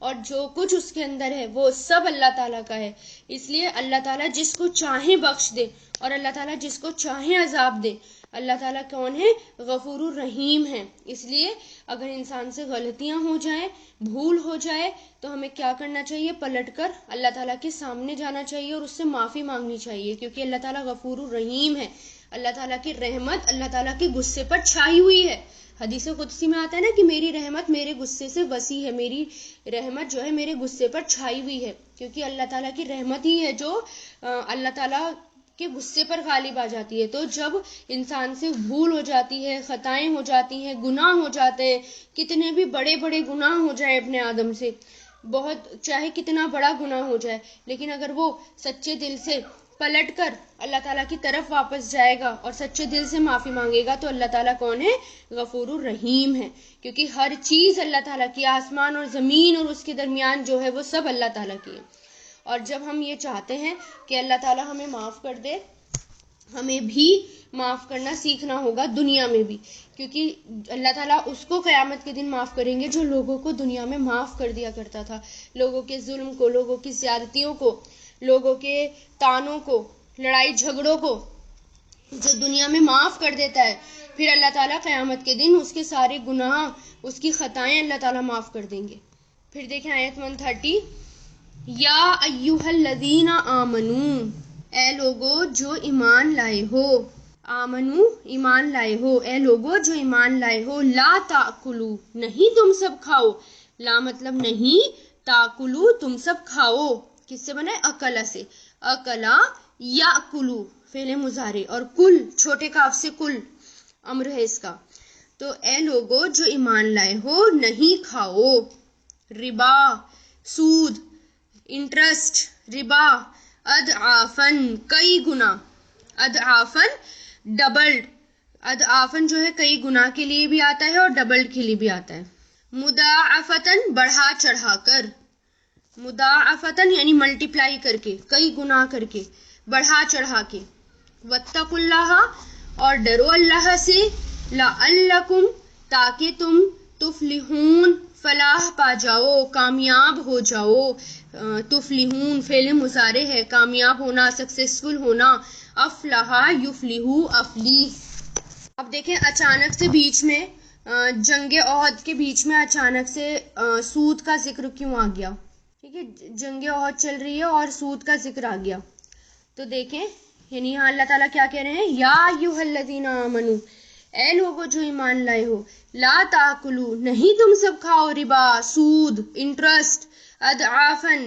اور جو کچھ اس کے اندر ہے وہ سب اللہ تعالیٰ کا ہے. اس لیے اللہ تعالیٰ جس کو چاہیں بخش دے اور اللہ تعالیٰ جس کو چاہیں عذاب دے. اللہ تعالیٰ کون ہے؟ غفور الرحیم ہے. اس لیے اگر انسان سے غلطیاں ہو جائیں، بھول ہو جائے، تو ہمیں کیا کرنا چاہیے؟ پلٹ کر اللہ تعالیٰ کے سامنے جانا چاہیے اور اس سے معافی مانگنی چاہیے، کیونکہ اللہ تعالیٰ غفور الرحیم ہے. اللہ تعالیٰ کی رحمت اللہ تعالیٰ کے غصے پر چھائی ہوئی ہے. حدیث قدسی میں آتا ہے نا کہ میری رحمت میرے غصے سے وسیع ہے، میری رحمت جو ہے میرے غصے پر چھائی ہوئی ہے، کیونکہ اللہ تعالیٰ کی رحمت ہی ہے جو اللہ تعالیٰ کے غصے پر غالب آ جاتی ہے. تو جب انسان سے بھول ہو جاتی ہے، خطائیں ہو جاتی ہیں، گناہ ہو جاتے ہیں، کتنے بھی بڑے بڑے گناہ ہو جائیں اپنے آدم سے، بہت چاہے کتنا بڑا گناہ ہو جائے، لیکن اگر وہ سچے دل سے پلٹ کر اللہ تعالیٰ کی طرف واپس جائے گا اور سچے دل سے معافی مانگے گا، تو اللہ تعالیٰ کون ہے؟ غفور الرحیم ہے. کیونکہ ہر چیز اللہ تعالیٰ کی، آسمان اور زمین اور اس کے درمیان جو ہے وہ سب اللہ تعالیٰ کی ہے. اور جب ہم یہ چاہتے ہیں کہ اللہ تعالیٰ ہمیں معاف کر دے، ہمیں بھی معاف کرنا سیکھنا ہوگا دنیا میں بھی، کیونکہ اللہ تعالیٰ اس کو قیامت کے دن معاف کریں گے جو لوگوں کو دنیا میں معاف کر دیا کرتا تھا، لوگوں کے ظلم کو، لوگوں کی زیادتیوں کو، لوگوں کے تانوں کو، لڑائی جھگڑوں کو جو دنیا میں معاف کر دیتا ہے، پھر اللہ تعالیٰ قیامت کے دن اس کے سارے گناہ، اس کی خطائیں اللہ تعالیٰ معاف کر دیں گے. پھر دیکھیں آیت 130، یا ایھا الذین آمنو، اے لوگو جو ایمان لائے ہو، آمنو ایمان لائے ہو، اے لوگو جو ایمان لائے ہو، لا تاکلو نہیں تم سب کھاؤ، لا مطلب نہیں، تاکلو تم سب کھاؤ. کس سے بنا ہے؟ اکلا سے. اکلا یاکلو فعل مضارع، اور کل چھوٹے کاف سے کل امر ہے اس کا. تو اے لوگو جو ایمان لائے ہو نہیں کھاؤ ربا، سود، انٹرسٹ، ربا، اضعافن کئی گنا، اضعافن ڈبلڈ، اضعافن جو ہے کئی گنا کے لیے بھی آتا ہے اور ڈبلڈ کے لیے بھی آتا ہے. مضاعفتن بڑھا چڑھا کر، مضاعفتن یعنی ملٹیپلائی کر کے، کئی گنا کر کے، بڑھا چڑھا کے. واتقوا اللہ اور ڈرو اللہ سے، لعلکم تاکہ تم تفلحون فلاح پا جاؤ، کامیاب ہو جاؤ. تفلحون فعل مضارع ہے، کامیاب ہونا، سکسیسفل ہونا. افلح یفلح افلیح. اب دیکھیں اچانک سے بیچ میں جنگ احد کے بیچ میں اچانک سے سود کا ذکر کیوں آ گیا؟ ٹھیک ہے، جنگ احد چل رہی ہے اور سود کا ذکر آ گیا. تو دیکھیں یعنی یہاں اللہ تعالیٰ کیا کہہ رہے ہیں؟ یا ایھا الذین آمنو، اے لوگو جو ایمان لائے ہو، لا تاکلو نہیں تم سب کھاؤ، ربا سود، انٹرسٹ، اضعافن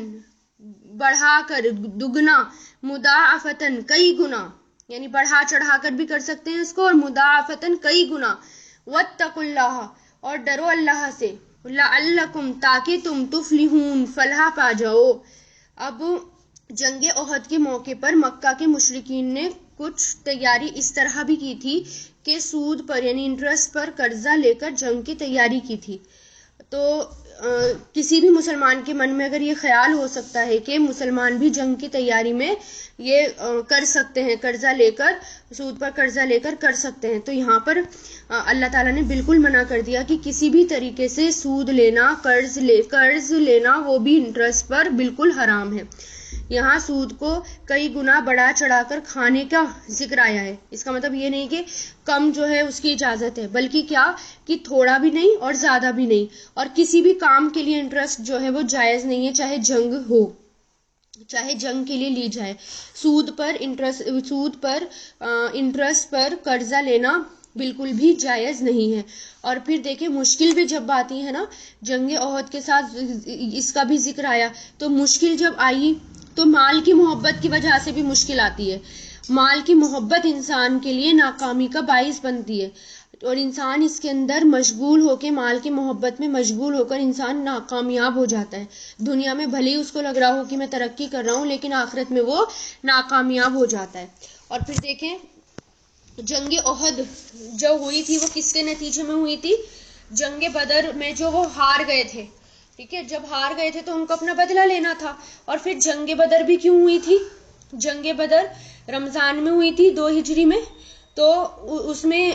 بڑھا کر دگنا، مضاعفتن کئی گنا، یعنی بڑھا چڑھا کر بھی کر سکتے ہیں اس کو، اور مضاعفتن کئی گنا. واتقوا اللہ اور ڈرو اللہ سے، لعلکم تاکہ تم تفلحون فلاح پا جاؤ. اب جنگ احد کے موقع پر مکہ کے مشرکین نے کچھ تیاری اس طرح بھی کی تھی کہ سود پر یعنی انٹرسٹ پر قرضہ لے کر جنگ کی تیاری کی تھی. تو کسی بھی مسلمان کے من میں اگر یہ خیال ہو سکتا ہے کہ مسلمان بھی جنگ کی تیاری میں یہ کر سکتے ہیں، قرضہ لے کر، سود پر قرضہ لے کر کر سکتے ہیں، تو یہاں پر اللہ تعالیٰ نے بالکل منع کر دیا کہ کسی بھی طریقے سے سود لینا، قرض لینا، وہ بھی انٹرسٹ پر بالکل حرام ہے. یہاں سود کو کئی گنا بڑھا چڑھا کر کھانے کا ذکر آیا ہے. اس کا مطلب یہ نہیں کہ کم جو ہے اس کی اجازت ہے، بلکہ کیا کہ تھوڑا بھی نہیں اور زیادہ بھی نہیں. اور کسی بھی کام کے لیے انٹرسٹ جو ہے وہ جائز نہیں ہے، چاہے جنگ ہو، چاہے جنگ کے لیے لی جائے. سود پر انٹرسٹ پر قرضہ لینا بالکل بھی جائز نہیں ہے. اور پھر دیکھیں مشکل بھی جب آتی ہے نا، جنگ احد کے ساتھ اس کا بھی ذکر آیا، تو مشکل جب آئی تو مال کی محبت کی وجہ سے بھی مشکل آتی ہے. مال کی محبت انسان کے لیے ناکامی کا باعث بنتی ہے، اور انسان اس کے اندر مشغول ہو کے، مال کی محبت میں مشغول ہو کر انسان ناکامیاب ہو جاتا ہے. دنیا میں بھلے ہی اس کو لگ رہا ہو کہ میں ترقی کر رہا ہوں، لیکن آخرت میں وہ ناکامیاب ہو جاتا ہے. اور پھر دیکھیں جنگ احد جو ہوئی تھی وہ کس کے نتیجے میں ہوئی تھی؟ جنگ بدر میں جو وہ ہار گئے تھے. ٹھیک ہے، جب ہار گئے تھے تو ان کو اپنا بدلہ لینا تھا. اور پھر جنگ بدر بھی کیوں ہوئی تھی؟ جنگ بدر رمضان میں ہوئی تھی 2 ہجری میں. تو اس میں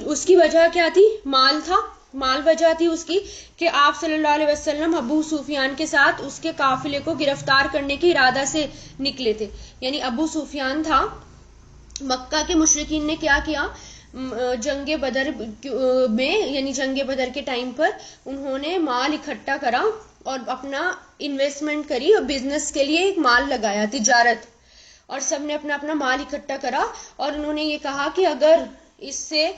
اس کی وجہ کیا تھی؟ مال تھا. مال وجہ تھی اس کی کہ آپ صلی اللہ علیہ وسلم ابو سفیان کے ساتھ اس کے قافلے کو گرفتار کرنے کے ارادہ سے نکلے تھے. یعنی ابو سفیان تھا، مکہ کے مشرکین نے کیا کیا، جنگ بدر میں یعنی جنگ بدر کے ٹائم پر انہوں نے مال اکٹھا کرا اور اپنا انویسٹمنٹ کری اور بزنس کے لیے ایک مال لگایا، تجارت، اور سب نے اپنا اپنا مال اکٹھا کرا اور انہوں نے یہ کہا کہ اگر اس سے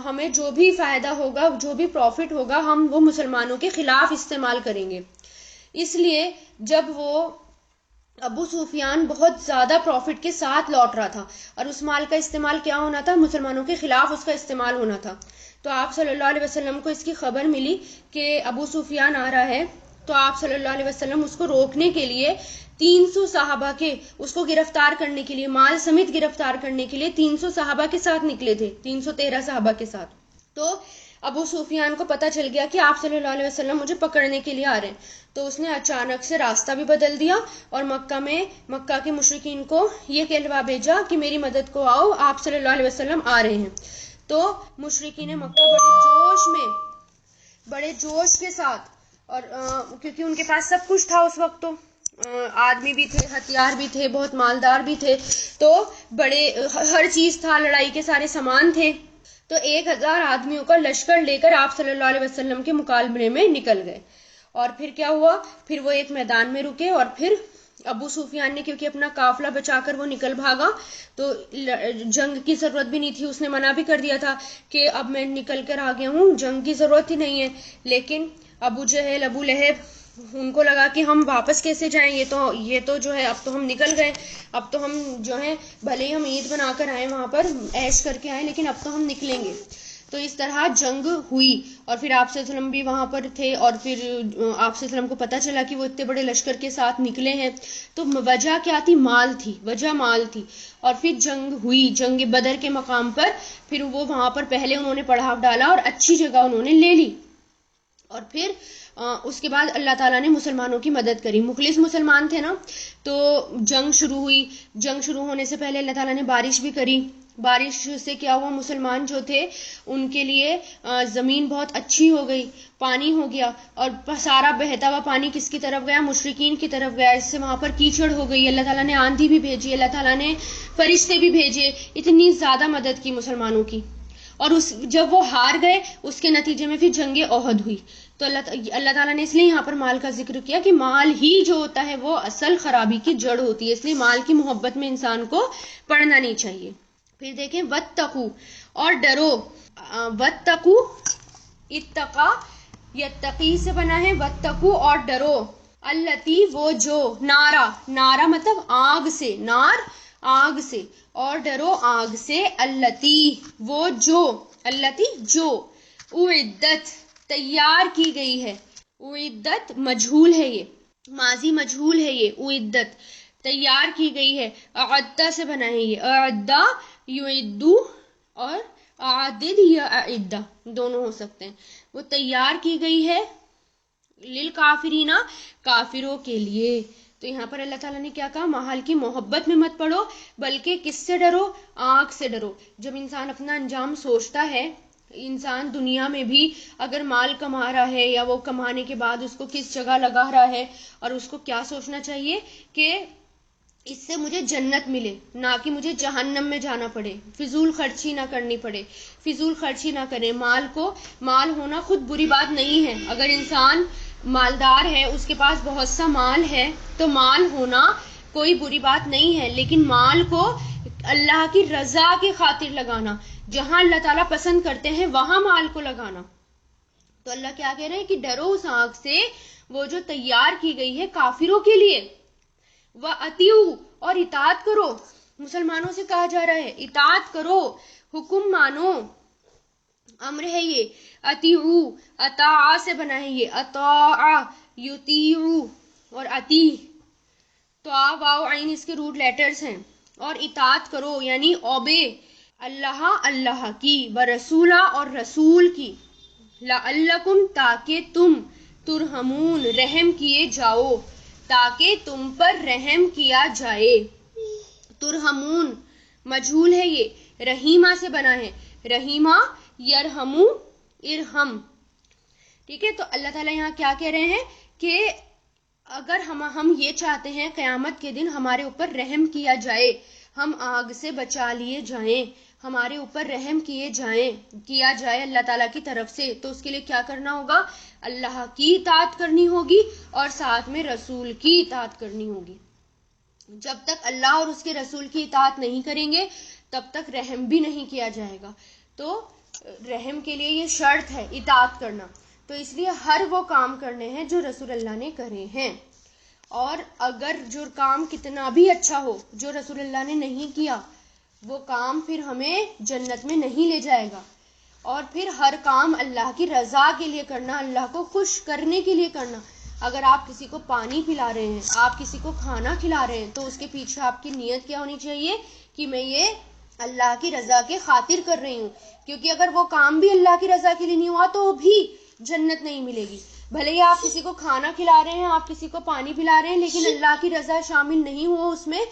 ہمیں جو بھی فائدہ ہوگا، جو بھی پروفٹ ہوگا، ہم وہ مسلمانوں کے خلاف استعمال کریں گے. اس لیے جب وہ ابو سفیان بہت زیادہ پروفٹ کے ساتھ لوٹ رہا تھا اور اس مال کا استعمال کیا ہونا تھا، مسلمانوں کے خلاف اس کا استعمال ہونا تھا. تو آپ صلی اللہ علیہ وسلم کو اس کی خبر ملی کہ ابو سفیان آ رہا ہے، تو آپ صلی اللہ علیہ وسلم اس کو روکنے کے لیے 300 صحابہ کے اس کو گرفتار کرنے کے لیے، مال سمیت گرفتار کرنے کے لیے 300 صحابہ کے ساتھ نکلے تھے، 313 صحابہ کے ساتھ. تو ابو سفیان کو پتہ چل گیا کہ آپ صلی اللہ علیہ وسلم مجھے پکڑنے کے لیے آ رہے ہیں، تو اس نے اچانک سے راستہ بھی بدل دیا اور مکہ کے مشرکین کو یہ کہلوا بھیجا کہ میری مدد کو آؤ، آپ صلی اللہ علیہ وسلم آ رہے ہیں. تو مشرکین مکہ بڑے جوش کے ساتھ، اور کیونکہ ان کے پاس سب کچھ تھا اس وقت، تو آدمی بھی تھے، ہتھیار بھی تھے، بہت مالدار بھی تھے، تو بڑے ہر چیز تھا، لڑائی کے سارے سامان تھے. تو 1000 آدمیوں کا لشکر لے کر آپ صلی اللہ علیہ وسلم کے مقابلے میں نکل گئے. اور پھر کیا ہوا، پھر وہ ایک میدان میں رکے اور پھر ابو سفیان نے کیونکہ اپنا قافلہ بچا کر وہ نکل بھاگا، تو جنگ کی ضرورت بھی نہیں تھی، اس نے منع بھی کر دیا تھا کہ اب میں نکل کر آ گیا ہوں، جنگ کی ضرورت ہی نہیں ہے. لیکن ابو جہل، ابو لہب، ان کو لگا کہ ہم واپس کیسے جائیں، یہ تو جو ہے اب تو ہم نکل گئے، اب تو ہم جو ہے بھلے ہی ہم عید بنا کر آئے، وہاں پر عیش کر کے آئے، لیکن اب تو ہم نکلیں گے. تو اس طرح جنگ ہوئی اور پھر آپ صلی اللہ علیہ وسلم بھی وہاں پر تھے، اور پھر آپ صلی اللہ علیہ وسلم کو پتہ چلا کہ وہ اتنے بڑے لشکر کے ساتھ نکلے ہیں. تو وجہ کیا تھی؟ مال تھی. اور پھر جنگ ہوئی، جنگ بدر کے مقام پر، پھر وہ وہاں پر پہلے انہوں نے پڑاؤ ڈالا اور اچھی جگہ انہوں نے لے لی، اور پھر اس کے بعد اللہ تعالیٰ نے مسلمانوں کی مدد کری. مخلص مسلمان تھے نا، تو جنگ شروع ہوئی. جنگ شروع ہونے سے پہلے اللہ تعالیٰ نے بارش بھی کری. بارش سے کیا ہوا، مسلمان جو تھے ان کے لیے زمین بہت اچھی ہو گئی، پانی ہو گیا، اور سارا بہتا ہوا پانی کس کی طرف گیا؟ مشرکین کی طرف گیا. اس سے وہاں پر کیچڑ ہو گئی. اللہ تعالیٰ نے آندھی بھی بھیجی، اللہ تعالیٰ نے فرشتے بھی بھیجے، اتنی زیادہ مدد کی مسلمانوں کی. اور جب وہ ہار گئے، اس کے نتیجے میں پھر جنگ احد ہوئی. تو اللہ تعالیٰ نے اس لیے یہاں پر مال کا ذکر کیا کہ مال ہی جو ہوتا ہے وہ اصل خرابی کی جڑ ہوتی ہے، اس لیے مال کی محبت میں انسان کو پڑنا نہیں چاہیے. پھر دیکھیں واتقوا، اور ڈرو. واتقوا، اتقا یتقی سے بنا ہے، واتقوا اور ڈرو. التی، وہ جو، نارا مطلب آگ سے، آگ سے، اور ڈرو آگ سے. التی، وہ جو، التی جو، اعدت تیار کی گئی ہے. اعدت مجہول ہے، یہ ماضی مجہول ہے، یہ اعدت تیار کی گئی ہے. اعدہ سے بنا ہے یہ، اعدہ یعدو اور اعدد یا اعدہ دونوں ہو سکتے ہیں. وہ تیار کی گئی ہے للکافرین، کافروں کے لیے. تو یہاں پر اللہ تعالیٰ نے کیا کہا؟ مال کی محبت میں مت پڑو، بلکہ کس سے ڈرو؟ آگ سے ڈرو. جب انسان اپنا انجام سوچتا ہے، انسان دنیا میں بھی اگر مال کما رہا ہے یا وہ کمانے کے بعد اس کو کس جگہ لگا رہا ہے، اور اس کو کیا سوچنا چاہیے کہ اس سے مجھے جنت ملے، نہ کہ مجھے جہنم میں جانا پڑے. فضول خرچی نہ کرنی پڑے، فضول خرچی نہ کرے. مال ہونا خود بری بات نہیں ہے. اگر انسان مالدار ہے، اس کے پاس بہت سا مال ہے، تو مال ہونا کوئی بری بات نہیں ہے، لیکن مال کو اللہ کی رضا کی خاطر لگانا، جہاں اللہ تعالیٰ پسند کرتے ہیں وہاں مال کو لگانا. تو اللہ کیا کہہ رہے ہیں کہ ڈرو اس آگ سے، وہ جو تیار کی گئی ہے کافروں کے لیے. وَأَطِیعُوا، اور اطاعت کرو. مسلمانوں سے کہا جا رہا ہے اطاعت کرو، حکم مانو، امر ہے یہ. اطیعوا، اطاع سے بنا ہے یہ، اطاع یطیعو اور اطیع، تو واو عین اس کے روٹ لیٹرز ہیں. اور اطاعت کرو یعنی اوبے اللہ کی، ورسولہ اور رسول کی. لعلکم، تاکہ تم، ترحمون رحم کیے جاؤ، تاکہ تم پر رحم کیا جائے. ترحمون مجہول ہے یہ، رحیمہ سے بنا ہے. رحیمہ یرحمو، ارحم ٹھیک ہے، تو اللہ تعالیٰ یہاں کیا کہہ رہے ہیں کہ اگر ہم یہ چاہتے ہیں قیامت کے دن ہمارے اوپر رحم کیا جائے، ہم آگ سے بچا لیے جائیں، ہمارے اوپر رحم کیا جائے اللہ تعالیٰ کی طرف سے، تو اس کے لیے کیا کرنا ہوگا؟ اللہ کی اطاعت کرنی ہوگی اور ساتھ میں رسول کی اطاعت کرنی ہوگی۔ جب تک اللہ اور اس کے رسول کی اطاعت نہیں کریں گے تب تک رحم بھی نہیں کیا جائے گا۔ تو رحم کے لیے یہ شرط ہے اطاعت کرنا، تو اس لیے ہر وہ کام کرنے ہیں جو رسول اللہ نے کرے ہیں، اور اگر جو کام کتنا بھی اچھا ہو جو رسول اللہ نے نہیں کیا وہ کام پھر ہمیں جنت میں نہیں لے جائے گا۔ اور پھر ہر کام اللہ کی رضا کے لیے کرنا، اللہ کو خوش کرنے کے لیے کرنا۔ اگر آپ کسی کو پانی پلا رہے ہیں، آپ کسی کو کھانا کھلا رہے ہیں، تو اس کے پیچھے آپ کی نیت کیا ہونی چاہیے کہ میں یہ اللہ کی رضا کے خاطر کر رہی ہوں، کیونکہ اگر وہ کام بھی اللہ کی رضا کے لیے نہیں ہوا تو بھی جنت نہیں ملے گی۔ بھلے ہی آپ کسی کو کھانا کھلا رہے ہیں، آپ کسی کو پانی پلا رہے ہیں، لیکن اللہ کی رضا شامل نہیں ہوا اس میں،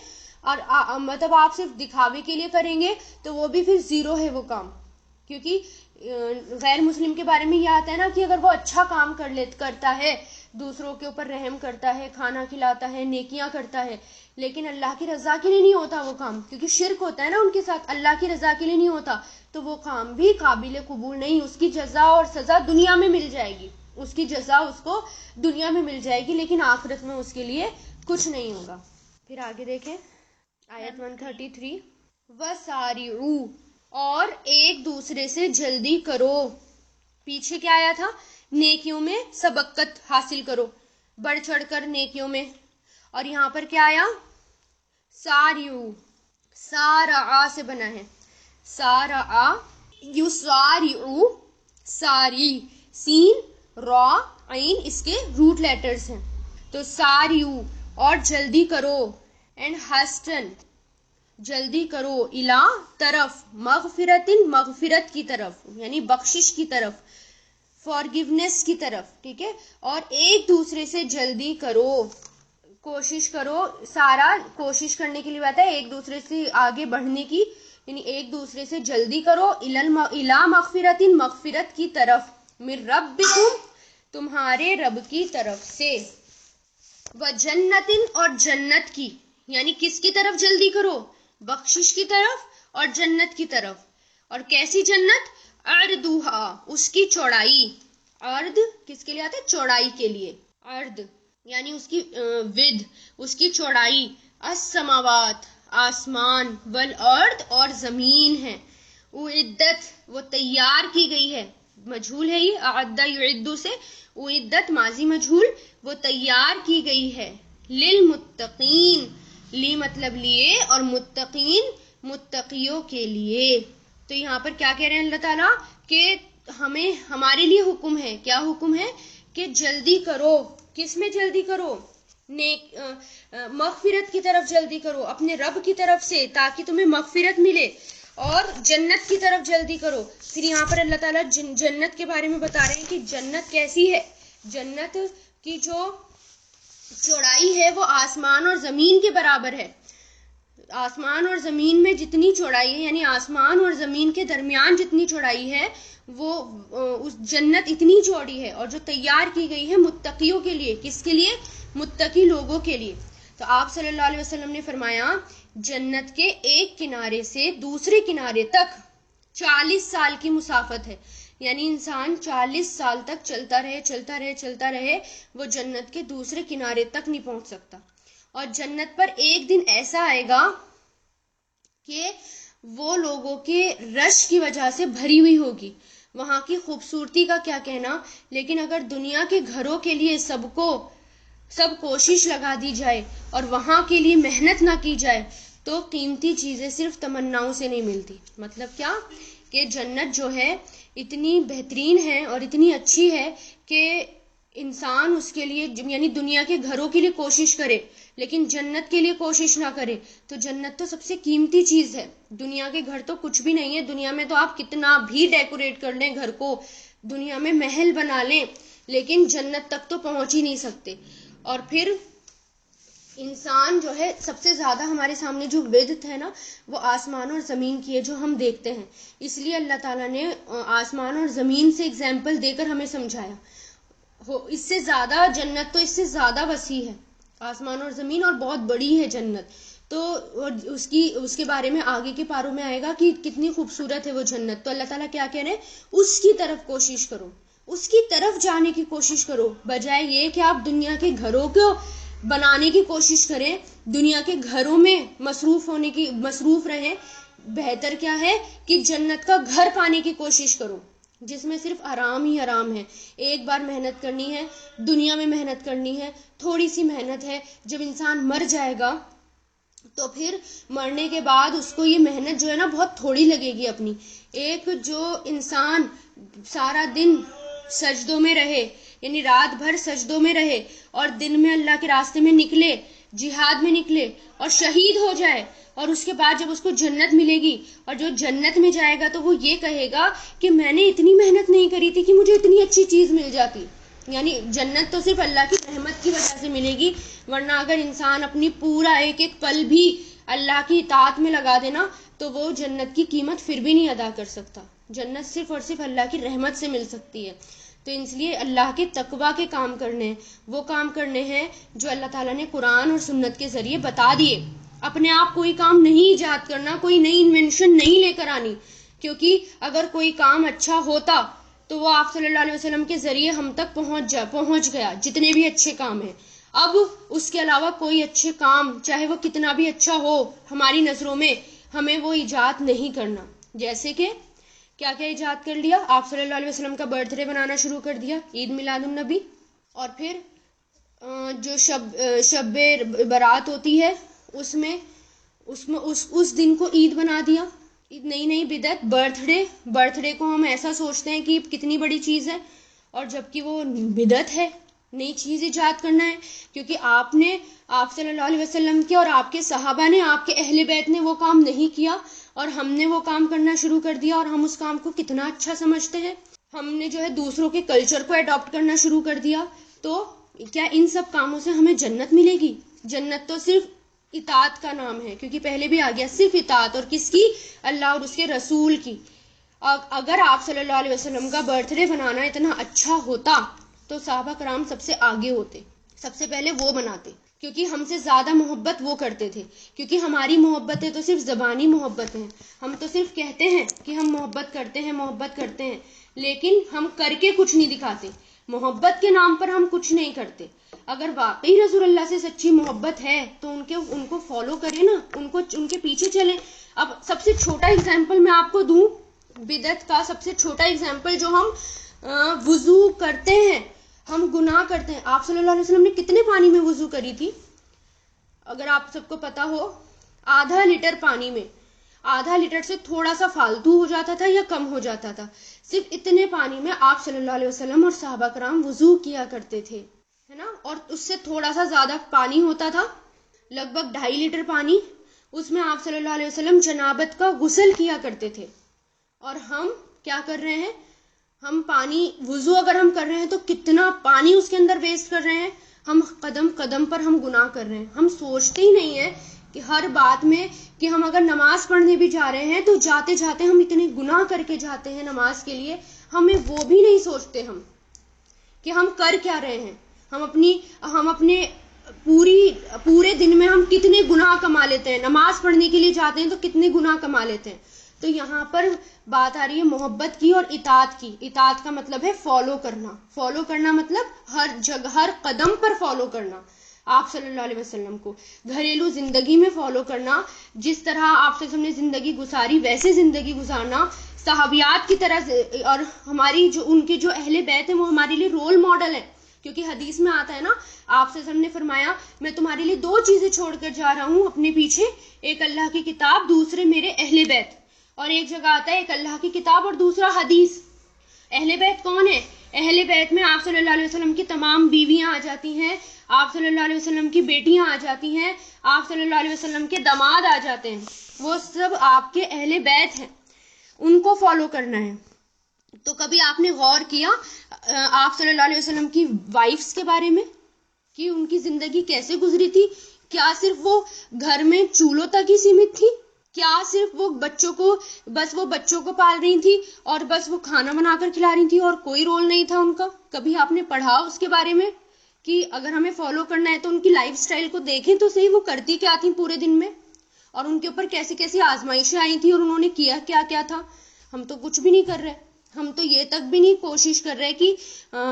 اور مطلب آپ صرف دکھاوے کے لیے کریں گے تو وہ بھی پھر زیرو ہے وہ کام۔ کیونکہ غیر مسلم کے بارے میں یہ آتا ہے نا کہ اگر وہ اچھا کام کرتا ہے، دوسروں کے اوپر رحم کرتا ہے، کھانا کھلاتا ہے، نیکیاں کرتا ہے، لیکن اللہ کی رضا کے لیے نہیں ہوتا وہ کام، کیونکہ شرک ہوتا ہے نا ان کے ساتھ، اللہ کی رضا کے لیے نہیں ہوتا، تو وہ کام بھی قابل قبول نہیں۔ اس کی جزا اور سزا دنیا میں مل جائے گی، اس کی جزا اس کو دنیا میں مل جائے گی، لیکن آخرت میں اس کے لیے کچھ نہیں ہوگا۔ پھر آگے دیکھیں آیت 133، وَسَارِعُوا، اور ایک دوسرے سے جلدی کرو۔ پیچھے کیا آیا تھا؟ نیکیوں میں سبقت حاصل کرو، بڑھ چڑھ کر نیکیوں میں، اور یہاں پر کیا آیا؟ سارعوا، سارعا سے بنا ہے، سارعا، یسارعوا، ساری، سین را عین اس کے روٹ لیٹرز ہیں، تو سارعوا اور جلدی کرو، اینڈ ہسٹن جلدی کرو، الا طرف، مغفرت مغفرت کی طرف یعنی بخشش کی طرف، فارگیونیس کی طرف، ٹھیک ہے، اور ایک دوسرے سے جلدی کرو، کوشش کرو، سارا کوشش کرنے کے لیے بات ہے، ایک دوسرے سے آگے بڑھنے کی، یعنی ایک دوسرے سے جلدی کرو، الا مغفرت مغفرت کی طرف، من ربکم تمہارے رب کی طرف سے، وجنت اور جنت کی، یعنی کس کی طرف جلدی کرو؟ بخشش کی طرف اور جنت کی طرف، اور کیسی جنت؟ عرضھا، اس کی چوڑائی، عرض کس کے لیے آتا ہے؟ چوڑائی کے لیے، عرض یعنی اس کی ود، اس کی چوڑائی، السماوات آسمان، والارض اور زمین ہے، اعدت وہ تیار کی گئی ہے، مجھول ہے یہ، اعد یعد سے، اعدت ماضی مجھول، وہ تیار کی گئی ہے، للمتقین، لی مطلب لیے، اور متقین متقیوں کے لیے۔ تو یہاں پر کیا کہہ رہے ہیں اللہ تعالیٰ کہ ہمارے لیے حکم ہے، کیا حکم ہے؟ کہ جلدی کرو، کس میں جلدی کرو؟ مغفرت کی طرف جلدی کرو، اپنے رب کی طرف سے، تاکہ تمہیں مغفرت ملے، اور جنت کی طرف جلدی کرو۔ پھر یہاں پر اللہ تعالیٰ جنت کے بارے میں بتا رہے ہیں کہ جنت کیسی ہے، جنت کی جو چوڑائی ہے وہ آسمان اور زمین کے برابر ہے، آسمان اور زمین میں جتنی چوڑائی ہے، یعنی آسمان اور زمین کے درمیان جتنی چوڑائی ہے، وہ اس جنت اتنی چوڑی ہے، اور جو تیار کی گئی ہے متقیوں کے لیے، کس کے لیے؟ متقی لوگوں کے لیے۔ تو آپ صلی اللہ علیہ وسلم نے فرمایا جنت کے ایک کنارے سے دوسرے کنارے تک 40 سال کی مسافت ہے، یعنی انسان 40 سال تک چلتا رہے وہ جنت کے دوسرے کنارے تک نہیں پہنچ سکتا۔ اور جنت پر ایک دن ایسا آئے گا کہ وہ لوگوں کے رش کی وجہ سے بھری ہوئی ہوگی، وہاں کی خوبصورتی کا کیا کہنا، لیکن اگر دنیا کے گھروں کے لیے سب کوشش لگا دی جائے اور وہاں کے لیے محنت نہ کی جائے تو قیمتی چیزیں صرف تمناؤں سے نہیں ملتی۔ مطلب کیا؟ کہ جنت جو ہے اتنی بہترین ہے اور اتنی اچھی ہے کہ انسان اس کے لیے، یعنی دنیا کے گھروں کے لیے کوشش کرے لیکن جنت کے لیے کوشش نہ کرے، تو جنت تو سب سے قیمتی چیز ہے، دنیا کے گھر تو کچھ بھی نہیں ہے، دنیا میں تو آپ کتنا بھی ڈیکوریٹ کر لیں گھر کو، دنیا میں محل بنا لیں، لیکن جنت تک تو پہنچ ہی نہیں سکتے۔ اور پھر انسان جو ہے سب سے زیادہ ہمارے سامنے جو بدعت ہے نا وہ آسمان اور زمین کی ہے جو ہم دیکھتے ہیں، اس لیے اللہ تعالیٰ نے آسمان اور زمین سے اگزامپل دے کر ہمیں سمجھایا۔ اس سے زیادہ جنت تو اس سے زیادہ وسیع ہے، آسمان اور زمین، اور بہت بڑی ہے جنت. تو اس کے بارے میں آگے کے پاروں میں آئے گا کہ کتنی خوبصورت ہے وہ جنت. تو اللہ تعالیٰ کیا کہہ رہے ہیں، اس کی طرف کوشش کرو، اس کی طرف جانے کی کوشش کرو، بجائے یہ کہ آپ دنیا کے گھروں کو بنانے کی کوشش کریں، دنیا کے گھروں میں مصروف رہیں. بہتر کیا ہے کہ جنت کا گھر پانے کی کوشش کرو جس میں صرف آرام ہی آرام ہے. ایک بار محنت کرنی ہے، دنیا میں محنت کرنی ہے، تھوڑی سی محنت ہے. جب انسان مر جائے گا تو پھر مرنے کے بعد اس کو یہ محنت جو ہے نا بہت تھوڑی لگے گی اپنی. ایک جو انسان سارا دن سجدوں میں رہے، یعنی رات بھر سجدوں میں رہے اور دن میں اللہ کے راستے میں نکلے، جہاد میں نکلے اور شہید ہو جائے، اور اس کے بعد جب اس کو جنت ملے گی اور جو جنت میں جائے گا تو وہ یہ کہے گا کہ میں نے اتنی محنت نہیں کری تھی کہ مجھے اتنی اچھی چیز مل جاتی. یعنی جنت تو صرف اللہ کی رحمت کی وجہ سے ملے گی، ورنہ اگر انسان اپنی پورا ایک ایک پل بھی اللہ کی اطاعت میں لگا دینا تو وہ جنت کی قیمت پھر بھی نہیں ادا کر سکتا. جنت صرف اور صرف اللہ کی رحمت سے مل سکتی ہے. تو اس لیے اللہ کے تقویٰ کے کام کرنے ہیں، وہ کام کرنے ہیں جو اللہ تعالیٰ نے قرآن اور سنت کے ذریعے بتا دیے. اپنے آپ کوئی کام نہیں ایجاد کرنا، کوئی نئی انوینشن نہیں لے کر آنی، کیونکہ اگر کوئی کام اچھا ہوتا تو وہ آپ صلی اللہ علیہ وسلم کے ذریعے ہم تک پہنچ گیا، جتنے بھی اچھے کام ہیں. اب اس کے علاوہ کوئی اچھے کام چاہے وہ کتنا بھی اچھا ہو ہماری نظروں میں، ہمیں وہ ایجاد نہیں کرنا. جیسے کہ کیا ایجاد کر لیا، آپ صلی اللہ علیہ وسلم کا برتھ ڈے بنانا شروع کر دیا، عید میلاد النبی، اور پھر جو شب برات ہوتی ہے اس دن کو عید بنا دیا. نئی بدعت، برتھ ڈے کو ہم ایسا سوچتے ہیں کہ کتنی بڑی چیز ہے، اور جبکہ وہ بدعت ہے، نئی چیز ایجاد کرنا ہے. کیونکہ آپ صلی اللہ علیہ وسلم کے اور آپ کے صحابہ نے، آپ کے اہل بیت نے وہ کام نہیں کیا، اور ہم نے وہ کام کرنا شروع کر دیا، اور ہم اس کام کو کتنا اچھا سمجھتے ہیں. ہم نے جو ہے دوسروں کے کلچر کو اڈاپٹ کرنا شروع کر دیا. تو کیا ان سب کاموں سے ہمیں جنت ملے گی؟ جنت تو صرف اطاعت کا نام ہے، کیونکہ پہلے بھی آ گیا، صرف اطاعت. اور کس کی؟ اللہ اور اس کے رسول کی. اگر آپ صلی اللہ علیہ وسلم کا برتھ ڈے بنانا اتنا اچھا ہوتا تو صحابہ کرام سب سے آگے ہوتے، سب سے پہلے وہ بناتے، کیونکہ ہم سے زیادہ محبت وہ کرتے تھے. کیونکہ ہماری محبتیں تو صرف زبانی محبت ہیں، ہم تو صرف کہتے ہیں کہ ہم محبت کرتے ہیں، لیکن ہم کر کے کچھ نہیں دکھاتے. محبت کے نام پر ہم کچھ نہیں کرتے. اگر واقعی رسول اللہ سے سچی محبت ہے تو ان کو فالو کریں نا، ان کے پیچھے چلیں. اب سب سے چھوٹا ایگزامپل میں آپ کو دوں بدعت کا. سب سے چھوٹا ایگزامپل، جو ہم وضو کرتے ہیں، ہم گناہ کرتے ہیں. آپ صلی اللہ علیہ وسلم نے کتنے پانی میں وضو کری تھی؟ اگر آپ سب کو پتا ہو، آدھا لیٹر پانی میں، آدھا لیٹر سے تھوڑا سا فالتو ہو جاتا تھا یا کم ہو جاتا تھا. صرف اتنے پانی میں آپ صلی اللہ علیہ وسلم اور صحابہ کرام وضو کیا کرتے تھے، ہے نا. اور اس سے تھوڑا سا زیادہ پانی ہوتا تھا، لگ بھگ 2.5 لیٹر پانی، اس میں آپ صلی اللہ علیہ وسلم جنابت کا غسل کیا کرتے تھے. اور ہم کیا کر رہے ہیں؟ ہم وضو اگر ہم کر رہے ہیں تو کتنا پانی اس کے اندر ویسٹ کر رہے ہیں. ہم قدم قدم پر ہم گناہ کر رہے ہیں. ہم سوچتے ہی نہیں ہیں کہ ہر بات میں، کہ ہم اگر نماز پڑھنے بھی جا رہے ہیں تو جاتے جاتے ہم اتنے گناہ کر کے جاتے ہیں نماز کے لیے، ہمیں وہ بھی نہیں سوچتے ہم کہ ہم کر کیا رہے ہیں. ہم اپنے پورے دن میں ہم کتنے گناہ کما لیتے ہیں. نماز پڑھنے کے لیے جاتے ہیں تو کتنے گناہ کما لیتے ہیں. تو یہاں پر بات آ رہی ہے محبت کی اور اطاعت کی. اطاعت کا مطلب ہے فالو کرنا مطلب ہر جگہ، ہر قدم پر فالو کرنا آپ صلی اللہ علیہ وسلم کو. گھریلو زندگی میں فالو کرنا، جس طرح آپ سے ہم نے زندگی گزاری ویسے زندگی گزارنا، صحابیات کی طرح. اور ہماری ان کے جو اہل بیت ہیں وہ ہمارے لیے رول ماڈل ہے. کیونکہ حدیث میں آتا ہے نا، آپ سے ہم نے فرمایا میں تمہارے لیے 2 چیزیں چھوڑ کر جا رہا ہوں اپنے پیچھے، ایک اللہ کی کتاب، دوسرے میرے اہل بیت. اور ایک جگہ آتا ہے ایک اللہ کی کتاب اور دوسرا حدیث. اہل بیت کون ہے؟ اہل بیت میں آپ صلی اللہ علیہ وسلم کی تمام بیویاں آ جاتی ہیں، آپ صلی اللہ علیہ وسلم کی بیٹیاں آ جاتی ہیں، آپ صلی اللہ علیہ وسلم کے داماد آ جاتے ہیں. وہ سب آپ کے اہل بیت ہیں، ان کو فالو کرنا ہے. تو کبھی آپ نے غور کیا آپ صلی اللہ علیہ وسلم کی وائفز کے بارے میں کہ ان کی زندگی کیسے گزری تھی؟ کیا صرف وہ گھر میں چولہوں تک ہی سیمت تھی؟ کیا صرف وہ بچوں کو پال رہی تھی اور بس وہ کھانا بنا کر کھلا رہی تھی اور کوئی رول نہیں تھا ان کا؟ کبھی آپ نے پڑھا اس کے بارے میں کہ اگر ہمیں فالو کرنا ہے تو ان کی لائف سٹائل کو دیکھیں تو صحیح، وہ کرتی کیا تھی پورے دن میں، اور ان کے اوپر کیسی کیسی آزمائشیں آئی تھی اور انہوں نے کیا کیا کیا تھا؟ ہم تو کچھ بھی نہیں کر رہے، ہم تو یہ تک بھی نہیں کوشش کر رہے کہ